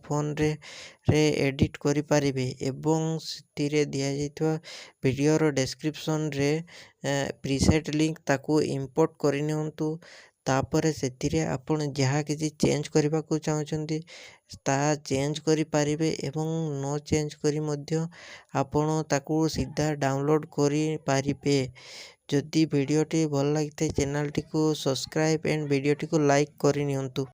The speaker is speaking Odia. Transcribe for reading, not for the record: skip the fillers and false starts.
ଫୋନ୍ରେ ଏଡ଼ିଟ୍ କରିପାରିବେ ଏବଂ ସେଥିରେ ଦିଆଯାଇଥିବା ଭିଡ଼ିଓର ଡେସ୍କ୍ରିପସନ୍ରେ ପ୍ରିସେଟ୍ ଲିଙ୍କ୍ ତାକୁ ଇମ୍ପୋର୍ଟ କରିନିଅନ୍ତୁ। ତାପରେ ସେଥିରେ ଆପଣ ଯାହା କିଛି ଚେଞ୍ଜ କରିବାକୁ ଚାହୁଁଛନ୍ତି ତାହା ଚେଞ୍ଜ କରିପାରିବେ ଏବଂ ନ ଚେଞ୍ଜ କରି ମଧ୍ୟ ଆପଣ ତାକୁ ସିଧା ଡାଉନଲୋଡ଼୍ କରିପାରିବେ। ଯଦି ଭିଡ଼ିଓଟି ଭଲ ଲାଗିଥାଏ ଚ୍ୟାନେଲଟିକୁ ସବସ୍କ୍ରାଇବ୍ ଆଣ୍ଡ ଭିଡ଼ିଓଟିକୁ ଲାଇକ୍ କରିନିଅନ୍ତୁ।